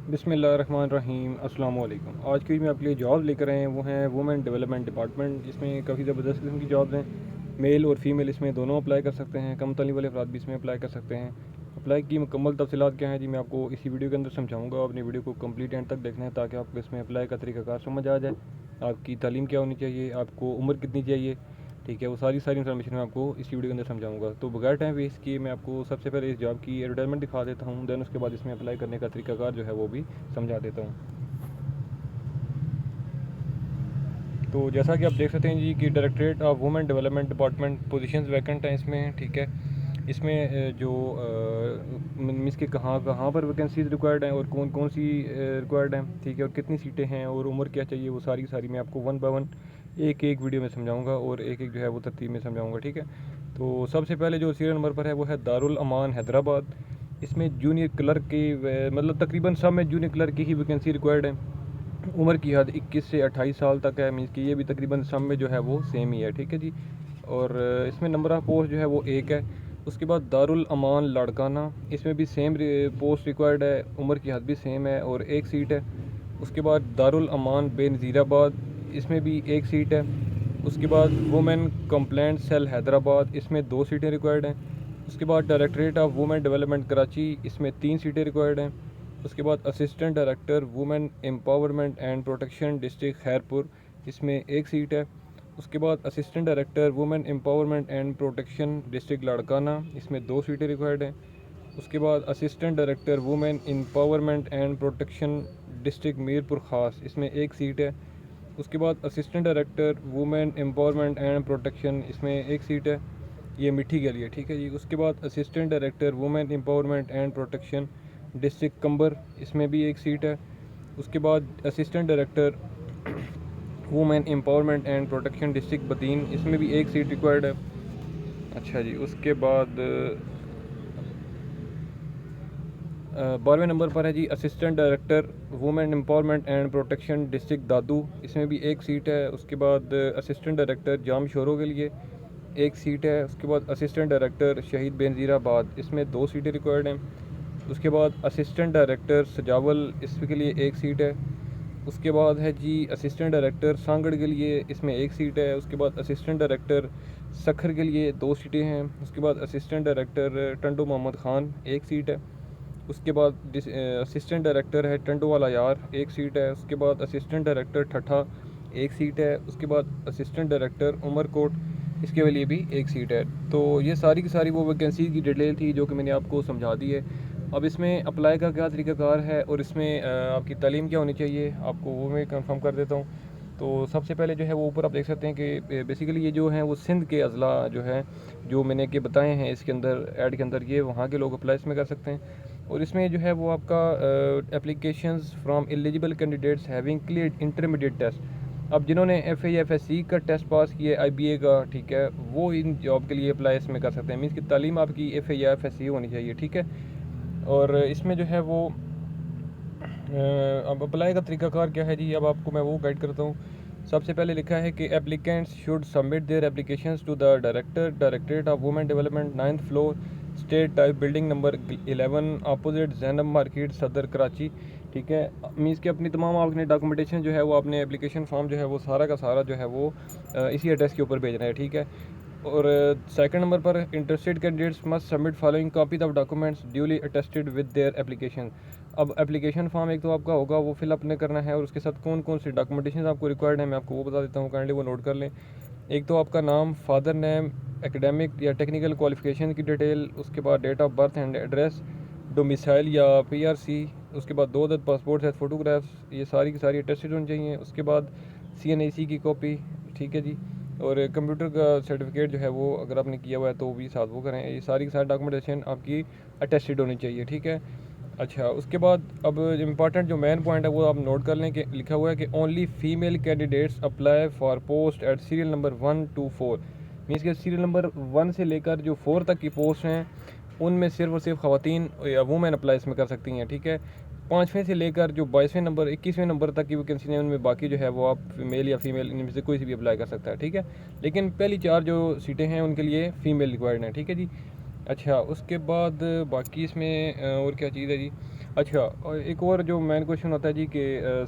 बिस्मिल्लाहिर्रहमानिर्रहीम अस्सलाम वालेकुम। आज की मैं आपके लिए जॉब लेकर आए हैं वो हैं वुमेन डेवलपमेंट डिपार्टमेंट। इसमें काफ़ी ज़बरदस्त किस्म की जॉब्स हैं। मेल और फीमेल इसमें दोनों अप्लाई कर सकते हैं। कम तालीम वाले अफराद भी इसमें अप्लाई कर सकते हैं। अप्लाई की मुकम्मल तफसीलात क्या हैं जी, मैं आपको इसी वीडियो के अंदर समझाऊंगा। अपनी वीडियो को कंप्लीट एंड तक देखना है ताकि आपको इसमें अप्लाई का तरीकाकार समझ आ जाए। आपकी तालीम क्या होनी चाहिए, आपको उम्र कितनी चाहिए, ठीक है, वो सारी इन्फॉर्मेशन मैं आपको इस वीडियो के अंदर समझाऊंगा। तो बगैर टाइम वेस्ट किए मैं आपको सबसे पहले इस जॉब की एडवर्टाइजमेंट दिखा देता हूँ, देन उसके बाद इसमें अप्लाई करने का तरीकाकार जो है वो भी समझा देता हूँ। तो जैसा कि आप देख सकते हैं जी कि directorate of women development department positions vacant हैं इसमें, ठीक है। इसमें जो मीन्स के कहाँ कहाँ पर वैकेंसीज रिक्वायर्ड हैं और कौन कौन सी रिक्वायर्ड हैं, ठीक है, और कितनी सीटें हैं और उम्र क्या चाहिए, वो सारी की सारी मैं आपको वन बाय वन एक एक वीडियो में समझाऊंगा और एक एक जो है वो तरतीब में समझाऊंगा, ठीक है। तो सबसे पहले जो सीरियल नंबर पर है वो है दारुल अमान हैदराबाद। इसमें जूनियर क्लर्क की मतलब तकरीबन सब में जूनियर क्लर्क की ही वैकेंसी रिक्वायर्ड है। उम्र की हद 21 से 28 साल तक है, मीन्स कि ये भी तकरीबन सब में जो है वो सेम ही है, ठीक है जी। और इसमें नंबर ऑफ़ पोस्ट जो है वो एक है। उसके बाद दारुल अमान लाड़काना, इसमें भी सेम पोस्ट रिक्वायर्ड है, उम्र की हद भी सेम है और एक सीट है। उसके बाद दारुल अमान बेनज़ीराबाद, इसमें भी एक सीट है। उसके बाद वुमेन कंप्लेंट सेल हैदराबाद, इसमें दो सीटें रिक्वायर्ड हैं। उसके बाद directorate of women development Karachi, इसमें तीन सीटें रिक्वायर्ड हैं। उसके बाद assistant director women empowerment and protection district Khairpur, इसमें एक सीट है। उसके बाद assistant director women empowerment and protection district Larkana, इसमें दो सीटें रिक्वायर्ड हैं। उसके बाद assistant director women empowerment and protection district Mirpur ख़ास, इसमें एक सीट है। उसके बाद assistant director women empowerment and protection, इसमें एक सीट है, ये मिठी के लिए, ठीक है जी। उसके बाद assistant director women empowerment and protection district कंबर, इसमें भी एक सीट है। उसके बाद assistant director women empowerment and protection district Badin, इसमें भी एक सीट रिक्वायर्ड है। अच्छा जी, उसके बाद 12वें नंबर पर है जी assistant director women empowerment and protection district Dadu, इसमें भी एक सीट है। उसके बाद असिस्टेंट डायरेक्टर जाम शोरों के लिए एक सीट है। उसके बाद असिस्टेंट डायरेक्टर शहीद बेनज़ीराबाद, इसमें दो सीटें रिक्वायर्ड हैं। उसके बाद असिस्टेंट डायरेक्टर सजावल, इसके लिए एक सीट है। उसके बाद है जी असिस्टेंट डायरेक्टर सांगड़ के लिए, इसमें एक सीट है। उसके बाद असिस्टेंट डायरेक्टर सखर के लिए दो सीटें हैं। उसके बाद असिस्टेंट डायरेक्टर टंडो मोहम्मद ख़ान, एक सीट है। उसके बाद असिस्टेंट डायरेक्टर है टंडो वाला यार, एक सीट है। उसके बाद असिस्टेंट डायरेक्टर ठठा, एक सीट है। उसके बाद असिस्टेंट डायरेक्टर उमरकोट, इसके लिए भी एक सीट है। तो ये सारी की सारी वो वैकेंसी की डिटेल थी जो कि मैंने आपको समझा दी है। अब इसमें अप्लाई का क्या तरीकाकार है और इसमें आपकी तालीम क्या होनी चाहिए, आपको वो मैं कंफर्म कर देता हूँ। तो सबसे पहले जो है वो ऊपर आप देख सकते हैं कि बेसिकली ये जो हैं वो सिंध के अज़ला जो हैं, जो मैंने के बताए हैं इसके अंदर ऐड के अंदर, ये वहाँ के लोग अप्लाई इसमें कर सकते हैं। और इसमें जो है वो आपका applications from eligible candidates having clear intermediate test. अब जिन्होंने FAFSC का टेस्ट पास किया है IBA का, ठीक है, वो इन जॉब के लिए अप्लाई इसमें कर सकते हैं। मीन्स की तालीम आपकी FAFSC होनी चाहिए, ठीक है। और इसमें जो है वो अब अप्लाई का तरीकाकार क्या है जी, अब आपको मैं वो गाइड करता हूँ। सबसे पहले लिखा है कि applicants should submit their applications to the directorate of women development 9th floor state type building number 11 opposite Zainab market Saddar Karachi, ठीक है। मीन्स कि अपनी तमाम आपने डॉक्यूमेंटेशन जो है वो अपने एप्लीकेशन फॉर्म जो है वो सारा का सारा जो है वो इसी एड्रेस के ऊपर भेजना है, ठीक है। और सेकंड नंबर पर interested candidates must submit following copies of documents duly attested with their application. अब एप्लीकेशन फॉर्म एक तो आपका होगा वो फिलअप ने करना है और उसके साथ कौन कौन सी डॉक्यूमेंटेशन आपको रिक्वायर्ड है मैं आपको वो बता देता हूँ, काइंडली वो नोट कर लें। एक तो आपका नाम, फादर नेम, एकेडमिक या टेक्निकल क्वालिफिकेशन की डिटेल, उसके बाद date of birth and address, domicile या PRC, उसके बाद 2 अदद पासपोर्ट साइज फ़ोटोग्राफ्स, ये सारी की सारी अटेस्टेड होनी चाहिए। उसके बाद CNAC की कॉपी, ठीक है जी। और कंप्यूटर का सर्टिफिकेट जो है वो अगर आपने किया हुआ है तो भी साथ वो करें। ये सारी की सारी डॉक्यूमेंटेशन आपकी अटेस्टेड होनी चाहिए, ठीक है। अच्छा, उसके बाद अब इम्पॉर्टेंट जो मेन पॉइंट है वो आप नोट कर लें कि लिखा हुआ है कि only female candidates apply for post at serial number 1 to 4। Means के सीरियल नंबर 1 से लेकर जो 4 तक की पोस्ट हैं उनमें सिर्फ और सिर्फ ख़वातीन या वूमेन अप्लाई इसमें कर सकती हैं, ठीक है। 5वें से लेकर जो 22वें नंबर 21वें नंबर तक की वैकेंसी हैं उनमें बाकी जो है वो आप मेल या फीमेल इनमें से कोई सी भी अप्लाई कर सकता है, ठीक है। लेकिन पहली 4 जो सीटें हैं उनके लिए फ़ीमेल रिक्वायर्ड हैं, ठीक है जी। अच्छा, उसके बाद बाकी इसमें और क्या चीज़ है जी। अच्छा, और एक और जो मेन क्वेश्चन होता है जी कि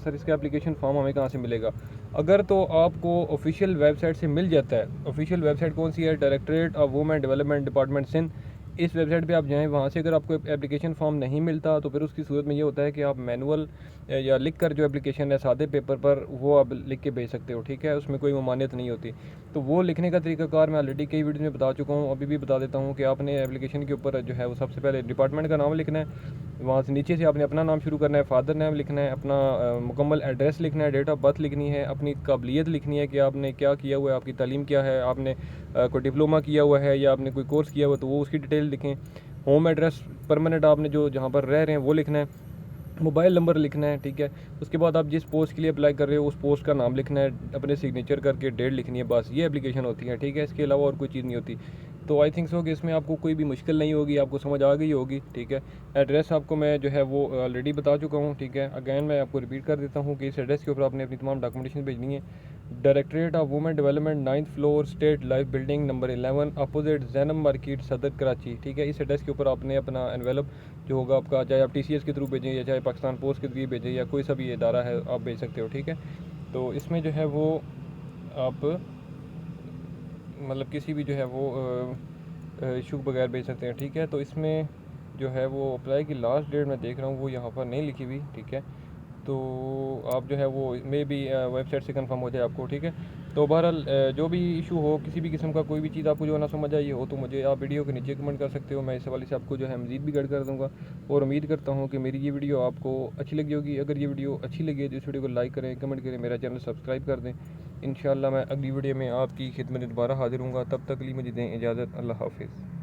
सर इसका एप्लीकेशन फॉर्म हमें कहाँ से मिलेगा? अगर तो आपको ऑफिशियल वेबसाइट से मिल जाता है, ऑफिशियल वेबसाइट कौन सी है? Directorate of women development department Sindh. इस वेबसाइट पे आप जाएँ, वहाँ से अगर आपको एप्लीकेशन फॉर्म नहीं मिलता तो फिर उसकी सूरत में ये होता है कि आप मैनुअल या लिख कर जो एप्लीकेशन है सादे पेपर पर वो आप लिख के भेज सकते हो, ठीक है? उसमें कोई ममानियत नहीं होती। तो वो लिखने का तरीकाकार मैं ऑलरेडी कई वीडियो में बता चुका हूँ, अभी भी बता देता हूँ कि आपने एप्लीकेशन के ऊपर जो है वो सबसे पहले डिपार्टमेंट का नाम लिखना है, वहाँ से नीचे से आपने अपना नाम शुरू करना है, फादर नेम लिखना है, अपना मुकम्मल एड्रेस लिखना है, डेट ऑफ बर्थ लिखनी है, अपनी काबिलियत लिखनी है कि आपने क्या किया हुआ है, आपकी तालीम क्या है, आपने कोई डिप्लोमा किया हुआ है या आपने कोई कोर्स किया हुआ है तो वो उसकी डिटेल लिखें। होम एड्रेस परमानेंट आपने जो जहाँ पर रह रहे हैं वो लिखना है, मोबाइल नंबर लिखना है, ठीक है? उसके बाद आप जिस पोस्ट के लिए अप्लाई कर रहे हो उस पोस्ट का नाम लिखना है, अपने सिग्नेचर करके डेट लिखनी है, बस ये एप्लीकेशन होती है, ठीक है? इसके अलावा और कोई चीज़ नहीं होती। तो आई थिंक सो कि इसमें आपको कोई भी मुश्किल नहीं होगी, आपको समझ आ गई होगी, ठीक है? एड्रेस आपको मैं जो है वो ऑलरेडी बता चुका हूँ, ठीक है? अगैन मैं आपको रिपीट कर देता हूँ कि इस एड्रेस के ऊपर आपने अपनी तमाम डॉक्यूमेंटेशन भेजनी है। Directorate of women development, 9th floor, state life building, number 11, opposite Jainam market, Saddar Karachi, ठीक है? इस एड्रेस के ऊपर आपने अपना एनवेलप जो होगा आपका, चाहे आप TCS के थ्रू भेजें या चाहे पाकिस्तान पोस्ट के थ्रू भेजें या कोई सा भी इदारा है आप भेज सकते हो, ठीक है? तो इसमें जो है वो आप मतलब किसी भी जो है वो इशू बगैर भेज सकते हैं, ठीक है? तो इसमें जो है वो अप्लाई की लास्ट डेट मैं देख रहा हूँ वो यहाँ पर नहीं लिखी हुई, ठीक है? तो आप जो है वो मे भी वेबसाइट से कंफर्म हो जाए आपको, ठीक है? तो बहरहाल जो भी इशू हो, किसी भी किस्म का कोई भी चीज़ आपको जो ना समझ आई हो तो मुझे आप वीडियो के नीचे कमेंट कर सकते हो, मैं इस हवाले से आपको जो है मज़ीद भी गाइड कर दूँगा। और उम्मीद करता हूँ कि मेरी ये वीडियो आपको अच्छी लगी होगी। अगर ये वीडियो अच्छी लगी है तो इस वीडियो को लाइक करें, कमेंट करें, मेरा चैनल सब्सक्राइब कर दें। इंशाल्लाह मैं अगली वीडियो में आपकी खिदमत में दोबारा हाज़िर हूँगा, तब तक के लिए मुझे दें इजाज़त। अल्लाह हाफ़िज़।